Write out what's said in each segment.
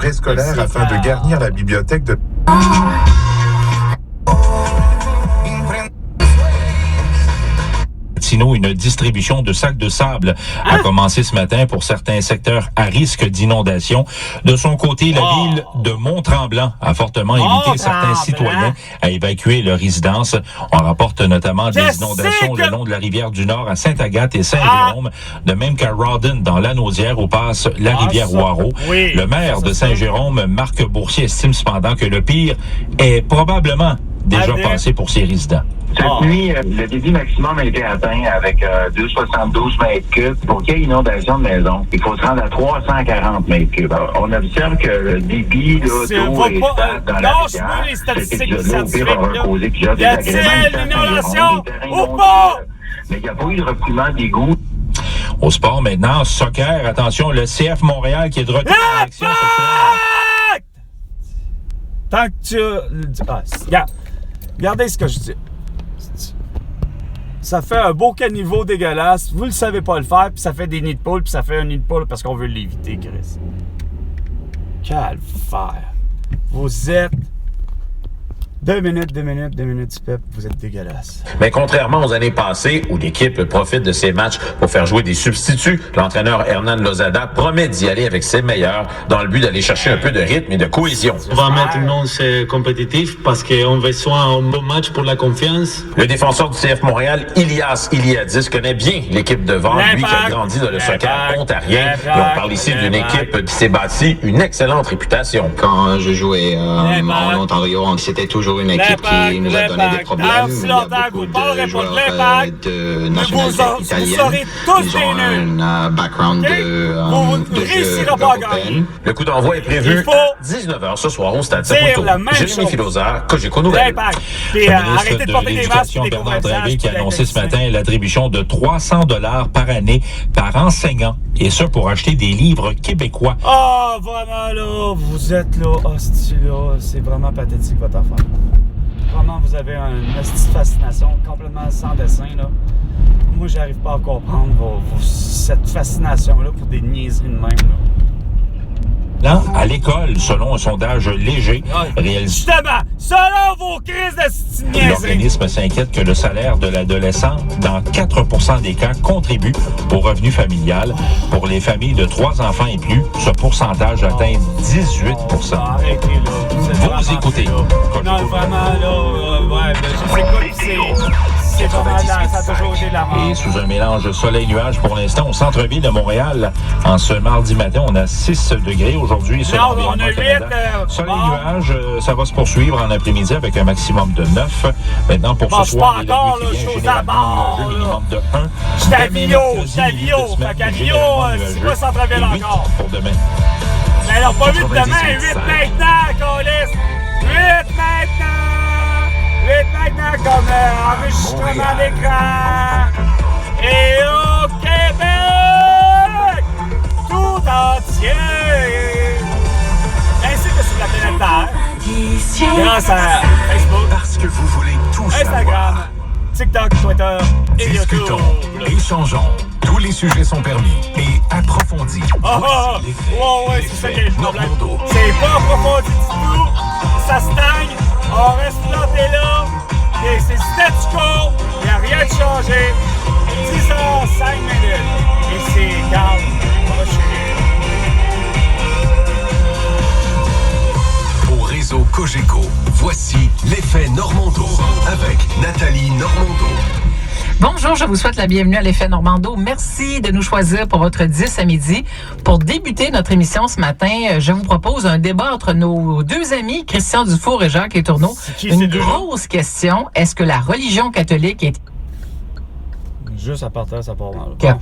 préscolaire afin de garnir la bibliothèque de... Une distribution de sacs de sable a commencé ce matin pour certains secteurs à risque d'inondation. De son côté, la ville de Mont-Tremblant a fortement invité certains citoyens à évacuer leur résidence. On rapporte notamment des inondations le long de la rivière du Nord à Sainte-Agathe et Saint-Jérôme, de même qu'à Rawdon, dans Lanaudière, où passe la rivière Waro. Oui, le maire de Saint-Jérôme, Marc Boursier, estime cependant que le pire est probablement déjà passé pour ses résidents. Cette nuit, le débit maximum a été atteint avec 272 mètres cubes. Pour qu'il y ait inondation de maison, il faut se rendre à 340 mètres cubes. Alors, on observe que le débit d'eau est stable dans la rivière. Cet épisode-là, au pire, aura causé plusieurs désagréments. Ou pas? Mais il n'y a pas eu de refoulement d'égout. Au sport maintenant, soccer, attention, le CF Montréal qui est de retour en action ce soir. Tant que tu... Regardez ce que je dis. Ça fait un beau caniveau dégueulasse. Vous le savez pas le faire, puis ça fait des nids de poule, puis ça fait un nid de poule parce qu'on veut l'éviter, Chris. Calvaire. Vous êtes... 2 minutes, Pep, vous êtes dégueulasse. Mais contrairement aux années passées, où l'équipe profite de ces matchs pour faire jouer des substituts, l'entraîneur Hernan Lozada promet d'y aller avec ses meilleurs dans le but d'aller chercher un peu de rythme et de cohésion. On va maintenant c'est compétitif parce qu'on besoin un bon match pour la confiance. Le défenseur du CF Montréal, Ilias Iliadis, connaît bien l'équipe devant, lui qui a grandi dans le soccer ontarien. Et on parle ici d'une équipe qui s'est bâtie une excellente réputation. Quand je jouais en Ontario, c'était toujours une équipe qui nous a donné des problèmes. Il y a beaucoup de joueurs de nationalité italienne. Ils ont un background de jeu européen. Le coup d'envoi est prévu à 19h ce soir au Stade Saputo. Jérémy Filosa, Cogeco Nouvelles. Le ministre de l'Éducation, Bernard Drinville, qui a annoncé ce matin l'attribution de 300 $ par année par enseignant, et ça pour acheter des livres québécois. Ah, vraiment là, vous êtes là, c'est vraiment pathétique votre affaire. Vraiment, vous avez une petite fascination complètement sans dessin, là. Moi, j'arrive pas à comprendre cette fascination-là pour des niaiseries de même, là. À l'école, selon un sondage léger réalisé. Justement, selon vos crises de niaiseries. L'organisme s'inquiète que le salaire de l'adolescent, dans 4% des cas, contribue au revenu familial. Pour les familles de 3 enfants et plus, ce pourcentage atteint 18%. Arrêtez, là. Vous écoutez. Non, vraiment, là, je sais quoi, c'est vraiment ça a toujours été la mort. Et sous un mélange soleil-nuage pour l'instant, au centre-ville de Montréal, en ce mardi matin, on a 6 degrés aujourd'hui. Non, on a 8. Soleil-nuage, ça va se poursuivre en après-midi avec un maximum de 9. Maintenant, pour ce soir, il y a de la pluie qui vient généralement un minimum de 1. J'étais à Vio. Fait qu'à Vio, c'est pas centre-ville encore. Pour demain. Mais alors, pas 8 demain, 8 maintenant, Colis. 8 maintenant. 8 maintenant comme enregistrement d'écran. Et au Québec, tout entier, ainsi que sur la planète Terre, grâce à Facebook, Parce que vous voulez tout Instagram, TikTok, Twitter et Discutons, YouTube. échangeons. Tous les sujets sont permis et approfondis. Ouais, c'est ça qui est le problème. C'est pas approfondi du tout, ça stagne, on reste planté là, et c'est statu quo, il n'y a rien de changé. 10h05 minutes, et c'est calme, Au réseau Cogeco, voici l'effet Normando avec Nathalie Normando. Bonjour, je vous souhaite la bienvenue à l'Effet Normando. Merci de nous choisir pour votre 10 à midi. Pour débuter notre émission ce matin, je vous propose un débat entre nos deux amis, Christian Dufour et Jacques Letourneau. Une grosse question, est-ce que la religion catholique est... Juste à partir, ça part mal. Okay.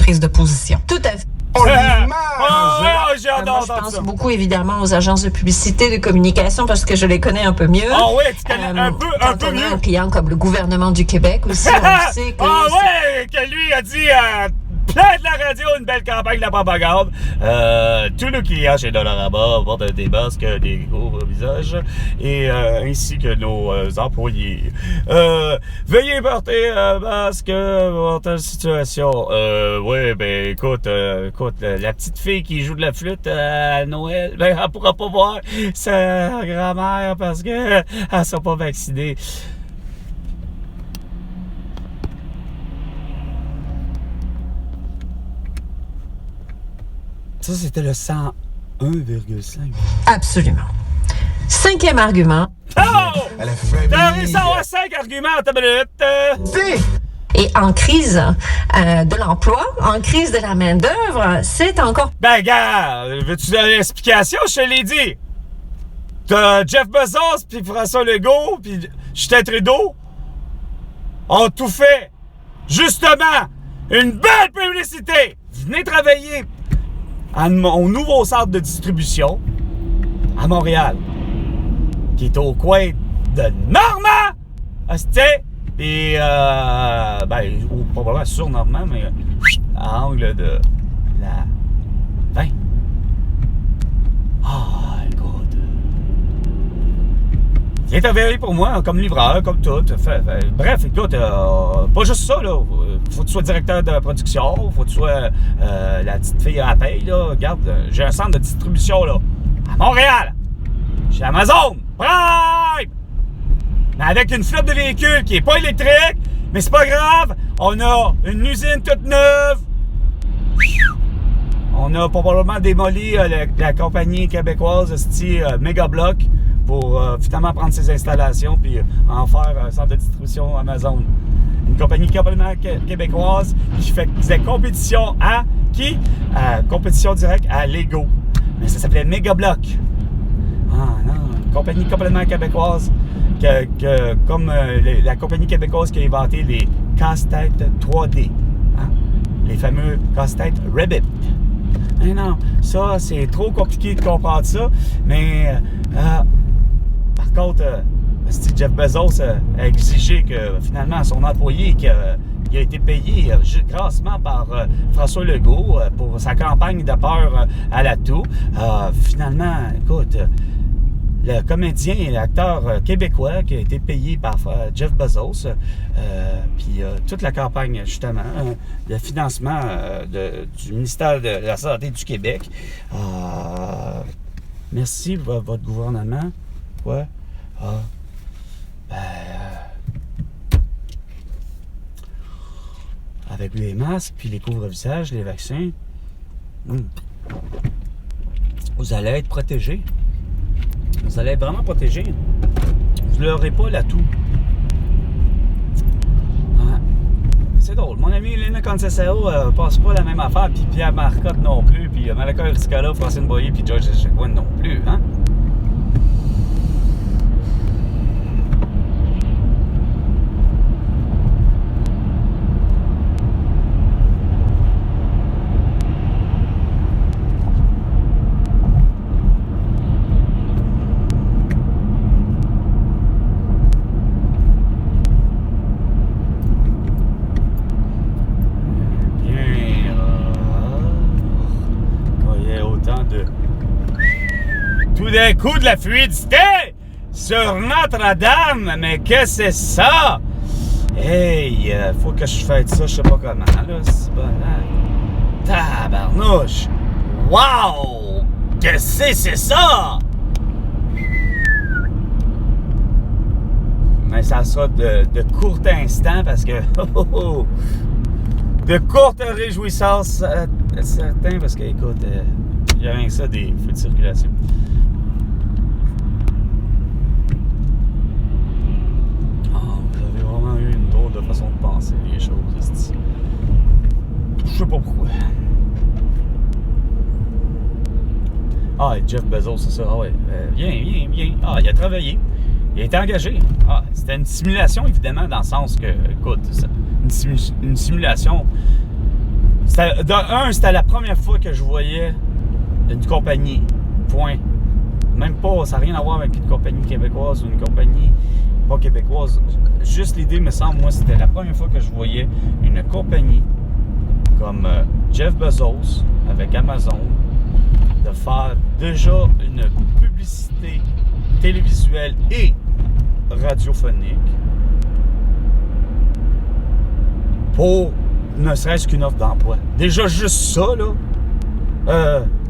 prise de position. Tout à fait. J'ai hâte Moi, je d'entendre pense ça. beaucoup, évidemment, aux agences de publicité, de communication, parce que je les connais un peu mieux. Ah oui, tu connais un peu Quand on a mieux. un client comme le gouvernement du Québec aussi, on sait que... Ah ouais, que lui a dit plein de la radio, une belle campagne de la propagande. Tous nos clients chez Dollarama portent des masques, des couvre-visages, et ainsi que nos employés. Veuillez porter un masque dans telle situation. Oui, ben écoute, la petite fille qui joue de la flûte à Noël, ben elle pourra pas voir sa grand-mère parce que elle sera pas vaccinée. Ça, c'était le 101,5. Absolument. 5e argument. Oh! T'as réussi à avoir 5 arguments en ta minute. Et en crise de l'emploi, en crise de la main-d'œuvre, c'est encore... Ben, gars, veux-tu donner l'explication? Je te l'ai dit. T'as Jeff Bezos, puis François Legault, puis Justin Trudeau ont tout fait. Justement, une belle publicité. Venez travailler au nouveau centre de distribution à Montréal, qui est au coin de Normand, et probablement sur Normand, mais à angle de la 20. Écoute. Viens travailler pour moi comme livreur, comme tout. Bref, écoute, pas juste ça, là. Faut que tu sois directeur de production, faut que tu sois la petite fille à la paye, là. Regarde, j'ai un centre de distribution, là, à Montréal, chez Amazon Prime, mais avec une flotte de véhicules qui est pas électrique, mais c'est pas grave, on a une usine toute neuve. On a probablement démoli la compagnie québécoise Megablock pour finalement prendre ses installations puis en faire un centre de distribution Amazon. Une compagnie complètement québécoise qui faisait compétition à qui? Compétition directe à Lego. Mais ça s'appelait Megablock. Ah non, une compagnie complètement québécoise comme la compagnie québécoise qui a inventé les casse-têtes 3D. Hein? Les fameux casse-têtes Rabbit. Mais non, ça, c'est trop compliqué de comprendre ça. Mais, par contre, Jeff Bezos a exigé que, finalement, son employé qui a été payé grassement par François Legault pour sa campagne de peur à la toux, finalement, écoute, le comédien et l'acteur québécois qui a été payé par Jeff Bezos, puis toute la campagne, justement, le financement du ministère de la Santé du Québec. Merci, votre gouvernement. Quoi? Avec les masques, puis les couvre-visages, les vaccins, vous allez être protégés. Vous allez être vraiment protégés. Vous n'aurez pas l'atout. C'est drôle. Mon ami Elena Conceição passe pas la même affaire, puis Pierre Marcotte non plus, puis Malaka Riscala, Francine Boyer, puis George Echequin non plus, hein? Tout d'un coup de la fluidité sur Notre-Dame, mais que c'est ça? Hey, faut que je fasse ça, je sais pas comment, là, c'est bon, tabarnouche! Wow! Que c'est ça? Mais ça sera de court instant parce que de courte réjouissance certains parce que écoute, il y a rien que ça des feux de circulation. Vous avez vraiment eu une drôle de façon de penser les choses. Je sais pas pourquoi. Et Jeff Bezos, c'est ça. Viens. Il a travaillé. Il a été engagé. C'était une simulation, évidemment, dans le sens que, écoute, une simulation, C'était la première fois que je voyais une compagnie. Point. Même pas, ça n'a rien à voir avec une compagnie québécoise ou une compagnie pas québécoise. Juste l'idée, me semble, moi, c'était la première fois que je voyais une compagnie comme Jeff Bezos avec Amazon de faire déjà une publicité télévisuelle et radiophonique pour ne serait-ce qu'une offre d'emploi. Déjà juste ça, là.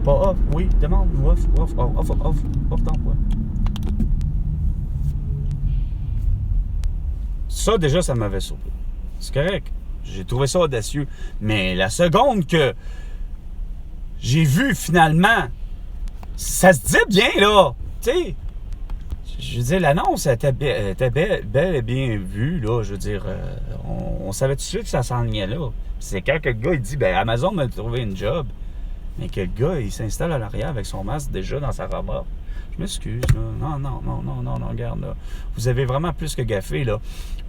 Pas offre, oui, demande, offre d'emploi. Ça, déjà, ça m'avait surpris. C'est correct. J'ai trouvé ça audacieux. Mais la seconde que j'ai vu finalement, ça se dit bien, là. Tu sais, je veux dire, l'annonce était bel et bien vue, là. Je veux dire, on savait tout de suite que ça s'enlignait là. C'est quand que le gars, il dit, ben Amazon m'a trouvé une job. Mais que le gars, il s'installe à l'arrière avec son masque déjà dans sa remorque. Je m'excuse, là. Non, regarde, là. Vous avez vraiment plus que gaffé, là.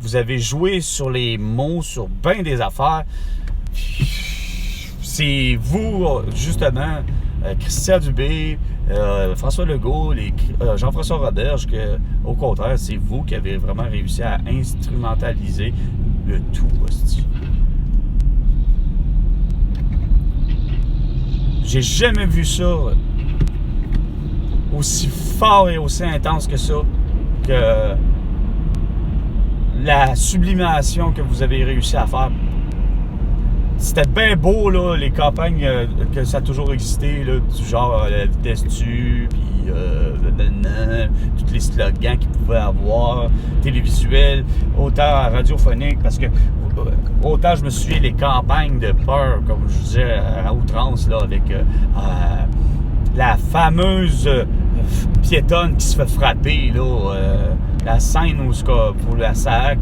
Vous avez joué sur les mots, sur bien des affaires. C'est vous, justement, Christian Dubé, François Legault, Jean-François Roberge, que, au contraire, c'est vous qui avez vraiment réussi à instrumentaliser le tout, hostie. J'ai jamais vu ça aussi fort et aussi intense que ça, que la sublimation que vous avez réussi à faire. C'était bien beau, là, les campagnes que ça a toujours existé, là, du genre la vitesse tu, puis tous les slogans qu'ils pouvaient avoir, télévisuels, autant radiophonique, parce que autant je me souviens des campagnes de peur, comme je disais, à outrance, là, avec la fameuse piétonne qui se fait frapper, là, la scène où pour la SAC,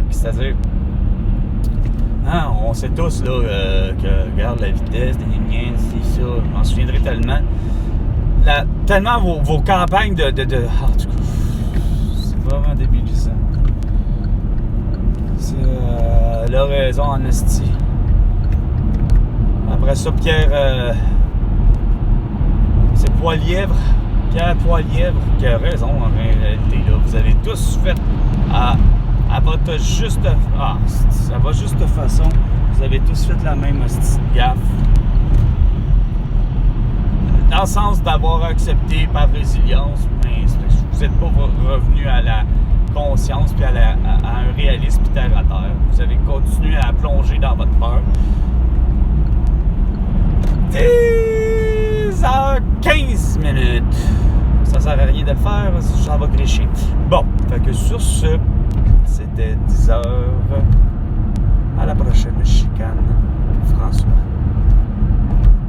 c'est-à-dire, hein, on sait tous, là, que, regarde, la vitesse, c'est ça, je m'en souviendrai tellement. Tellement vos campagnes de... En tout cas, c'est vraiment débilisant. C'est la raison en esti. Après ça, Pierre... c'est Poilièvre. Pierre Poilièvre qui a raison en réalité. Là. Vous avez tous fait à votre juste... à votre juste façon. Vous avez tous fait la même hostie de gaffe. Dans le sens d'avoir accepté par résilience, mais vous n'êtes pas revenu à la conscience puis à un réalisme terre à terre. Vous avez continué à plonger dans votre peur. 10h15 minutes. Ça sert à rien de le faire, ça va grécher. Bon, fait que sur ce, c'était 10h